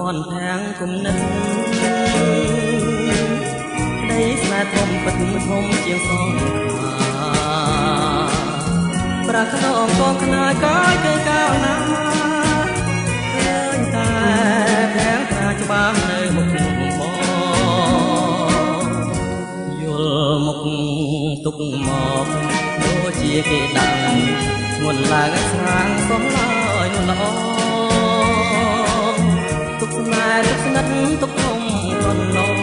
อนแทงគុំនិតក្តីស្នេហ៍ធំពិតធំជាងសងប្រាថ្នាកងខ្នាយកាយទៅកាលណាឃើញតែแพงថាច្បាស់នៅមុខបងយល់មុខទុកមកដូចជាគេដាក់ធ្ងន់ឡើងស្រាងសោះឡើយនោះល្អទុកស្នេហ៍ទុកស្និទ្ធទុកធំកន្លង